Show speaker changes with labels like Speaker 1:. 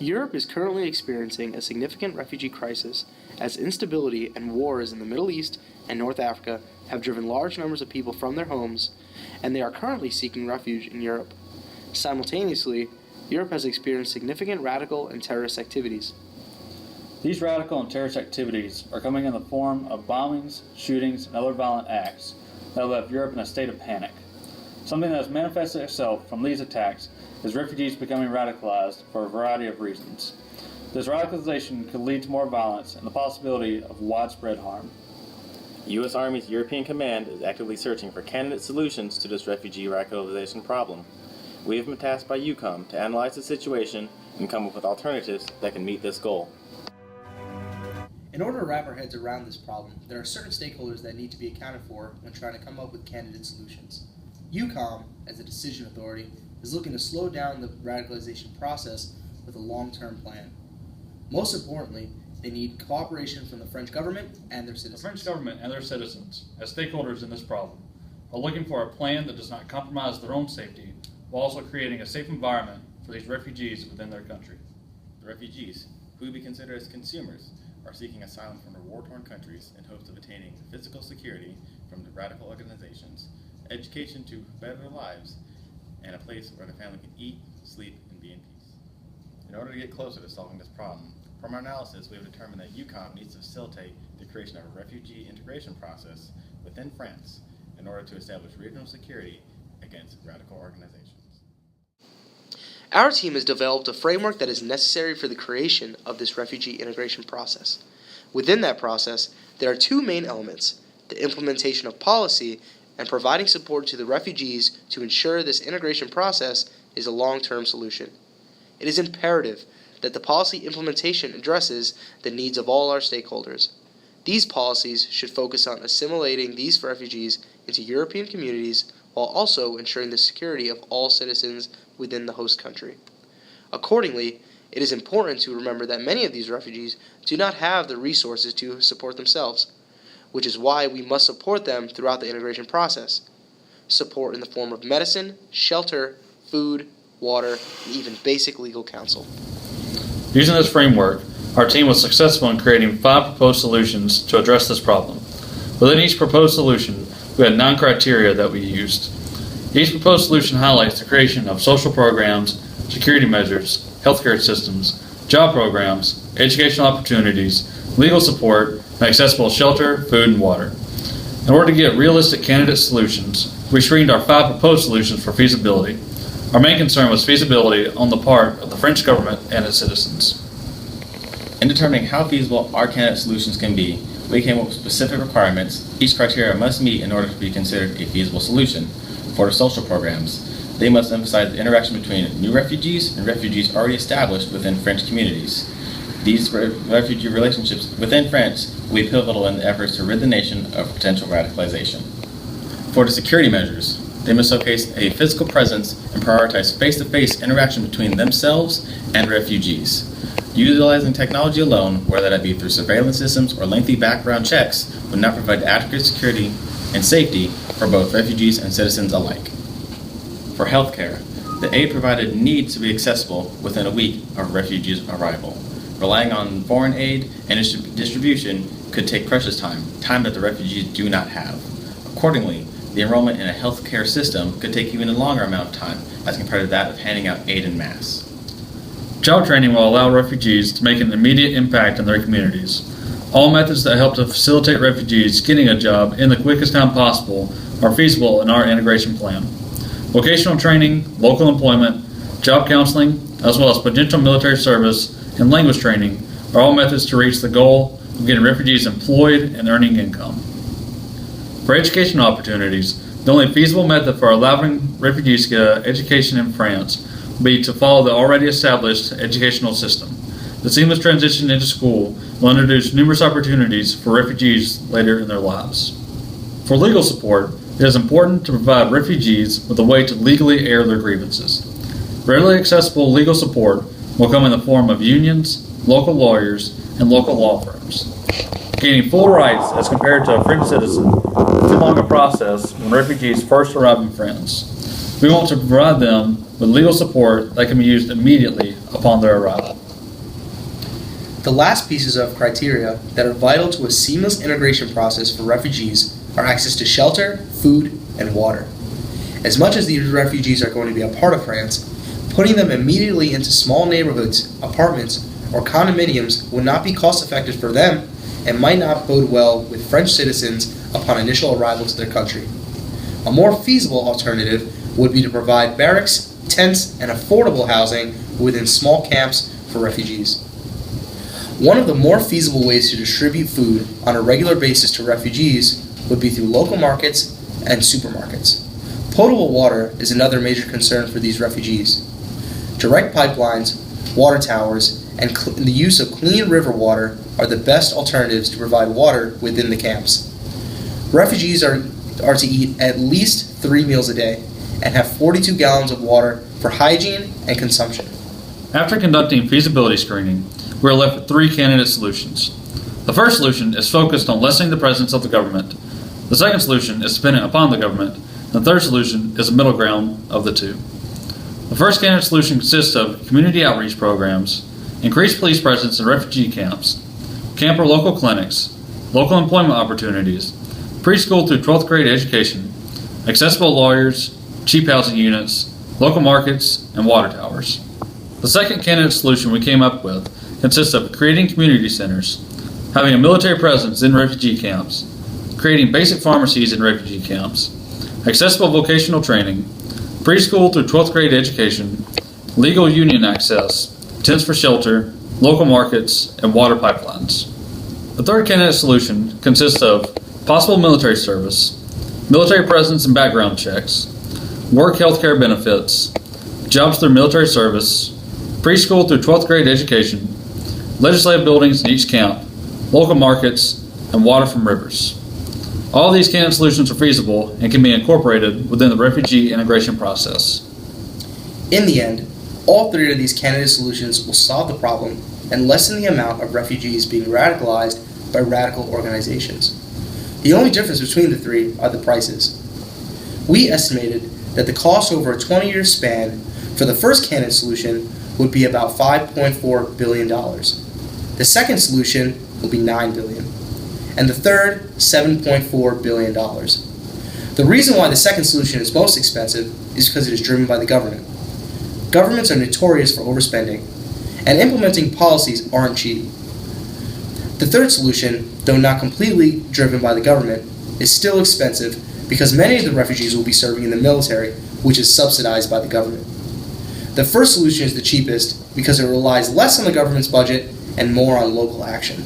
Speaker 1: Europe is currently experiencing a significant refugee crisis as instability and wars in the Middle East and North Africa have driven large numbers of people from their homes, and they are currently seeking refuge in Europe. Simultaneously, Europe has experienced significant radical and terrorist activities.
Speaker 2: These radical and terrorist activities are coming in the form of bombings, shootings, and other violent acts that have left Europe in a state of panic. Something that has manifested itself from these attacks is refugees becoming radicalized for a variety of reasons. This radicalization could lead to more violence and the possibility of widespread harm.
Speaker 3: U.S. Army's European Command is actively searching for candidate solutions to this refugee radicalization problem. We have been tasked by EUCOM to analyze the situation and come up with alternatives that can meet this goal.
Speaker 1: In order to wrap our heads around this problem, there are certain stakeholders that need to be accounted for when trying to come up with candidate solutions. EUCOM, as a decision authority, is looking to slow down the radicalization process with a long-term plan. Most importantly, they need cooperation from the French government and their citizens.
Speaker 2: The French government and their citizens, as stakeholders in this problem, are looking for a plan that does not compromise their own safety while also creating a safe environment for these refugees within their country.
Speaker 3: The refugees, who we consider as consumers, are seeking asylum from their war-torn countries in hopes of attaining physical security from the radical organizations, education to better their lives, and a place where the family can eat, sleep, and be in peace. In order to get closer to solving this problem, from our analysis, we have determined that EUCOM needs to facilitate the creation of a refugee integration process within France in order to establish regional security against radical organizations.
Speaker 1: Our team has developed a framework that is necessary for the creation of this refugee integration process. Within that process, there are two main elements: the implementation of policy and providing support to the refugees to ensure this integration process is a long-term solution. It is imperative that the policy implementation addresses the needs of all our stakeholders. These policies should focus on assimilating these refugees into European communities while also ensuring the security of all citizens within the host country. Accordingly, it is important to remember that many of these refugees do not have the resources to support themselves, which is why we must support them throughout the integration process. Support in the form of medicine, shelter, food, water, and even basic legal counsel.
Speaker 2: Using this framework, our team was successful in creating 5 proposed solutions to address this problem. Within each proposed solution, we had 9 criteria that we used. Each proposed solution highlights the creation of social programs, security measures, healthcare systems, job programs, educational opportunities, legal support, and accessible shelter, food, and water. In order to get realistic candidate solutions, we screened our 5 proposed solutions for feasibility. Our main concern was feasibility on the part of the French government and its citizens.
Speaker 3: In determining how feasible our candidate solutions can be, we came up with specific requirements each criteria must meet in order to be considered a feasible solution. For the social programs, they must emphasize the interaction between new refugees and refugees already established within French communities. These refugee relationships within France will be pivotal in the efforts to rid the nation of potential radicalization. For the security measures, they must showcase a physical presence and prioritize face-to-face interaction between themselves and refugees. Utilizing technology alone, whether that be through surveillance systems or lengthy background checks, would not provide adequate security and safety for both refugees and citizens alike. For healthcare, the aid provided needs to be accessible within a week of refugees' arrival. Relying on foreign aid and distribution could take precious time that the refugees do not have. Accordingly, the enrollment in a healthcare system could take even a longer amount of time as compared to that of handing out aid en masse.
Speaker 2: Job training will allow refugees to make an immediate impact in their communities. All methods that help to facilitate refugees getting a job in the quickest time possible are feasible in our integration plan. Vocational training, local employment, job counseling, as well as potential military service and language training are all methods to reach the goal of getting refugees employed and earning income. For educational opportunities, the only feasible method for allowing refugees to get education in France would be to follow the already established educational system. The seamless transition into school will introduce numerous opportunities for refugees later in their lives. For legal support, it is important to provide refugees with a way to legally air their grievances. Readily accessible legal support will come in the form of unions, local lawyers, and local law firms. Gaining full rights as compared to a French citizen is too long a process when refugees first arrive in France. We want to provide them with legal support that can be used immediately upon their arrival.
Speaker 1: The last pieces of criteria that are vital to a seamless integration process for refugees are access to shelter, food, and water. As much as these refugees are going to be a part of France, putting them immediately into small neighborhoods, apartments, or condominiums would not be cost effective for them and might not bode well with French citizens upon initial arrival to their country. A more feasible alternative would be to provide barracks, tents, and affordable housing within small camps for refugees. One of the more feasible ways to distribute food on a regular basis to refugees would be through local markets and supermarkets. Potable water is another major concern for these refugees. Direct pipelines, water towers, and the use of clean river water are the best alternatives to provide water within the camps. Refugees are to eat at least 3 meals a day and have 42 gallons of water for hygiene and consumption.
Speaker 2: After conducting feasibility screening, we are left with 3 candidate solutions. The first solution is focused on lessening the presence of the government. The second solution is dependent upon the government. And the third solution is a middle ground of the two. The first candidate solution consists of community outreach programs, increased police presence in refugee camps, camp or local clinics, local employment opportunities, preschool through 12th grade education, accessible lawyers, cheap housing units, local markets, and water towers. The second candidate solution we came up with consists of creating community centers, having a military presence in refugee camps, creating basic pharmacies in refugee camps, accessible vocational training, preschool through 12th grade education, legal union access, tents for shelter, local markets, and water pipelines. The third candidate solution consists of possible military service, military presence and background checks, work healthcare benefits, jobs through military service, preschool through 12th grade education, legislative buildings in each camp, local markets, and water from rivers. All these candidate solutions are feasible and can be incorporated within the refugee integration process.
Speaker 1: In the end, all 3 of these candidate solutions will solve the problem and lessen the amount of refugees being radicalized by radical organizations. The only difference between the 3 are the prices. We estimated that the cost over a 20-year span for the first candidate solution would be about $5.4 billion. The second solution will be $9 billion. And the third, $7.4 billion. The reason why the second solution is most expensive is because it is driven by the government. Governments are notorious for overspending, and implementing policies aren't cheap. The third solution, though not completely driven by the government, is still expensive because many of the refugees will be serving in the military, which is subsidized by the government. The first solution is the cheapest because it relies less on the government's budget and more on local action.